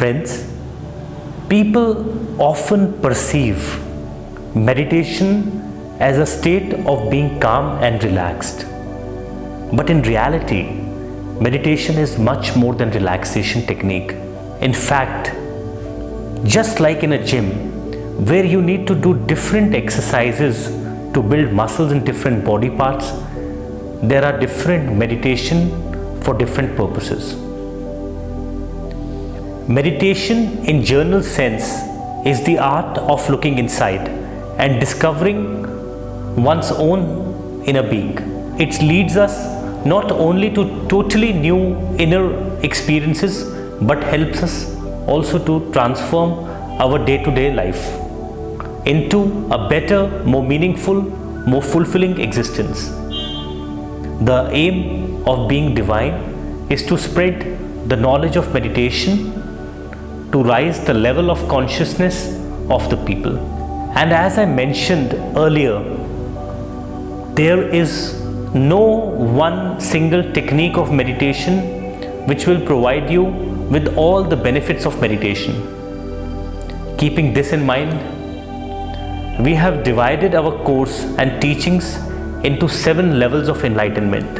Friends, people often perceive meditation as a state of being calm and relaxed. But in reality, meditation is much more than relaxation technique. In fact, just like in a gym, where you need to do different exercises to build muscles in different body parts, there are different meditation for different purposes. Meditation in general sense is the art of looking inside and discovering one's own inner being. It leads us not only to totally new inner experiences, but helps us also to transform our day-to-day life into a better, more meaningful, more fulfilling existence. The aim of being divine is to spread the knowledge of meditation to rise the level of consciousness of the people. And as I mentioned earlier, there is no one single technique of meditation which will provide you with all the benefits of meditation. Keeping this in mind, we have divided our course and teachings into 7 levels of enlightenment,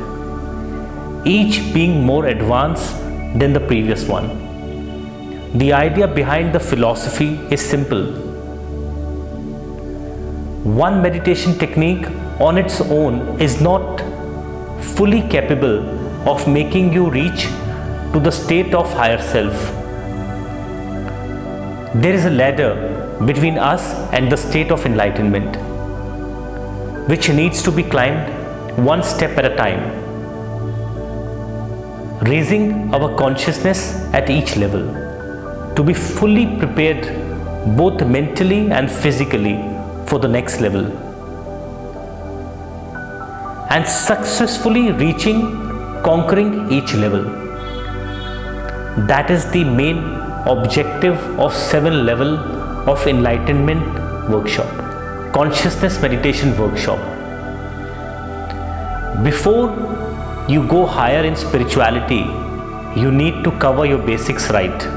each being more advanced than the previous one. The idea behind the philosophy is simple. One meditation technique on its own is not fully capable of making you reach to the state of higher self. There is a ladder between us and the state of enlightenment, which needs to be climbed one step at a time, raising our consciousness at each level to be fully prepared both mentally and physically for the next level, and successfully conquering each level. That is the main objective of 7 level of enlightenment workshop, consciousness meditation workshop. Before you go higher in spirituality, you need to cover your basics right.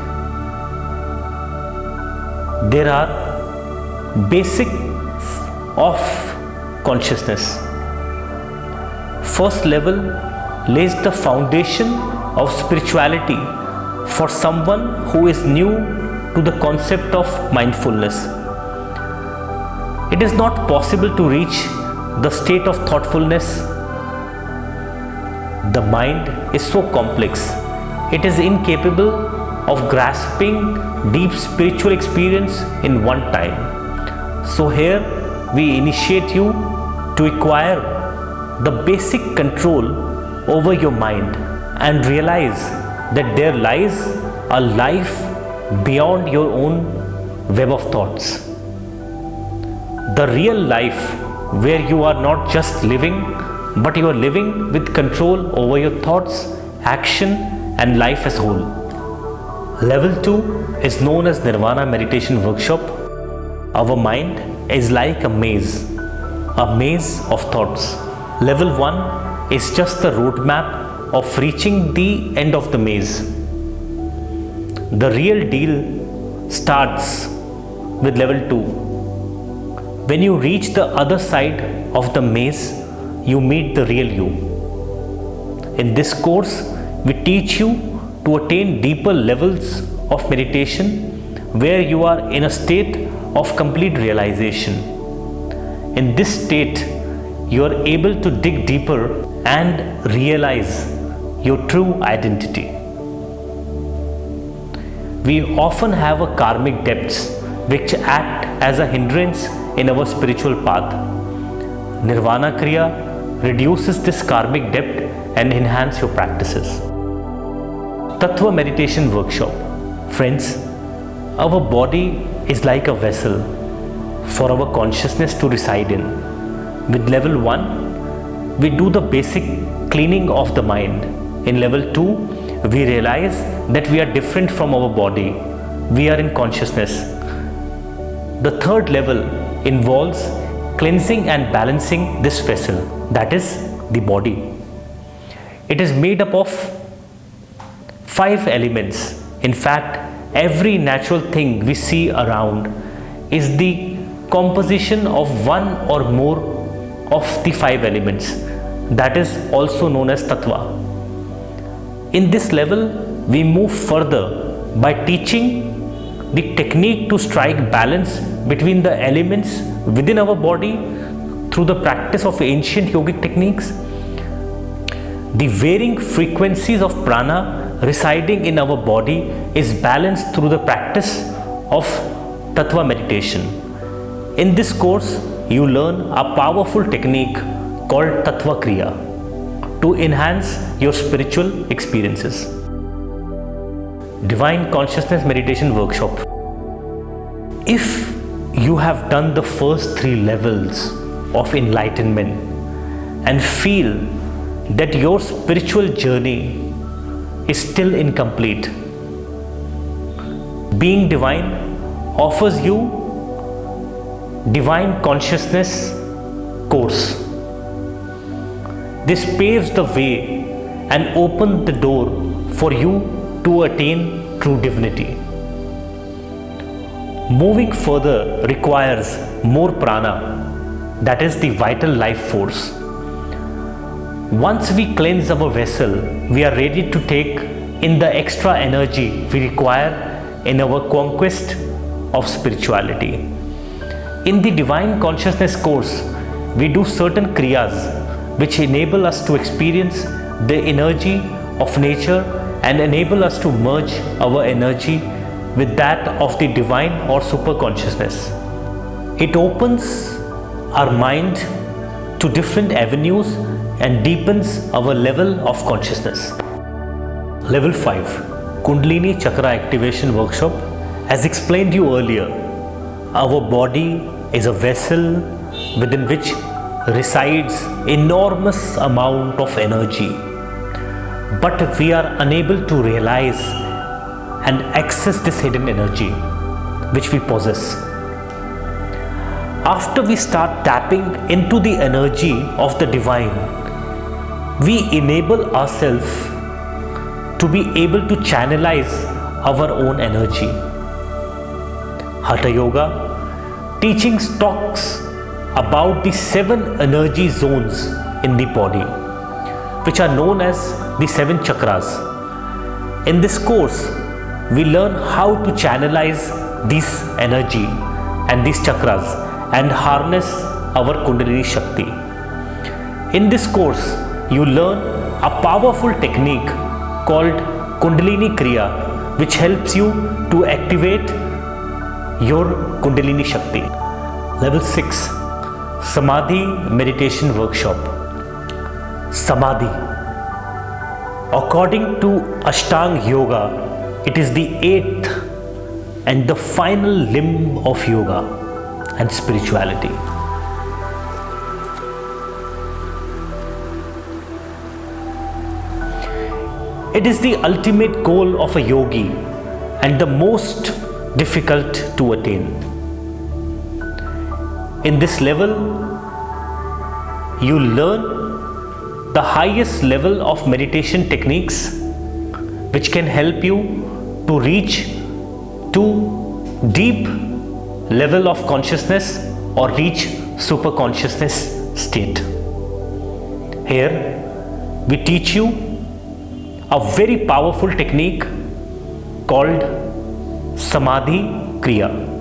There are basics of consciousness. First level lays the foundation of spirituality for someone who is new to the concept of mindfulness. It is not possible to reach the state of thoughtfulness. The mind is so complex, it is incapable of grasping deep spiritual experience in one time. So here we initiate you to acquire the basic control over your mind and realize that there lies a life beyond your own web of thoughts. The real life where you are not just living, but you are living with control over your thoughts, action, and life as a whole. Level 2 is known as Nirvana Meditation Workshop. Our mind is like a maze of thoughts. Level 1 is just the roadmap of reaching the end of the maze. The real deal starts with level 2. When you reach the other side of the maze, you meet the real you. In this course, we teach you to attain deeper levels of meditation where you are in a state of complete realization. In this state, you are able to dig deeper and realize your true identity. We often have a karmic debts which act as a hindrance in our spiritual path. Nirvana Kriya reduces this karmic debt and enhance your practices. Tattva Meditation Workshop. Friends, our body is like a vessel for our consciousness to reside in. With level 1, we do the basic cleaning of the mind. In level 2, we realize that we are different from our body. We are in consciousness. The third level involves cleansing and balancing this vessel, that is the body. It is made up of 5 elements. In fact, every natural thing we see around is the composition of one or more of the 5 elements, that is also known as tattva. In this level, we move further by teaching the technique to strike balance between the elements within our body through the practice of ancient yogic techniques. The varying frequencies of prana residing in our body is balanced through the practice of tattva meditation. In this course, you learn a powerful technique called Tattva Kriya to enhance your spiritual experiences. Divine Consciousness Meditation Workshop. If you have done the first 3 levels of enlightenment and feel that your spiritual journey is still incomplete, Being Divine offers you Divine Consciousness course. This paves the way and opens the door for you to attain true divinity. Moving further requires more prana, that is the vital life force. Once we cleanse our vessel, we are ready to take in the extra energy we require in our conquest of spirituality. In the Divine Consciousness course, we do certain kriyas which enable us to experience the energy of nature and enable us to merge our energy with that of the divine or super consciousness. It opens our mind to different avenues and deepens our level of consciousness. Level 5, Kundalini Chakra Activation Workshop. As explained you earlier, our body is a vessel within which resides enormous amount of energy, but we are unable to realize and access this hidden energy which we possess. After we start tapping into the energy of the divine, we enable ourselves to be able to channelize our own energy. Hatha Yoga teachings talks about the 7 energy zones in the body, which are known as the 7 chakras. In this course, we learn how to channelize this energy and these chakras and harness our Kundalini Shakti. In this course, you learn a powerful technique called Kundalini Kriya, which helps you to activate your Kundalini Shakti. Level 6, Samadhi Meditation Workshop. Samadhi. According to Ashtanga Yoga, it is the 8th and the final limb of yoga and spirituality. It is the ultimate goal of a yogi and the most difficult to attain. In this level, you learn the highest level of meditation techniques which can help you to reach to deep level of consciousness or reach super consciousness state. Here, we teach you a very powerful technique called Samadhi Kriya.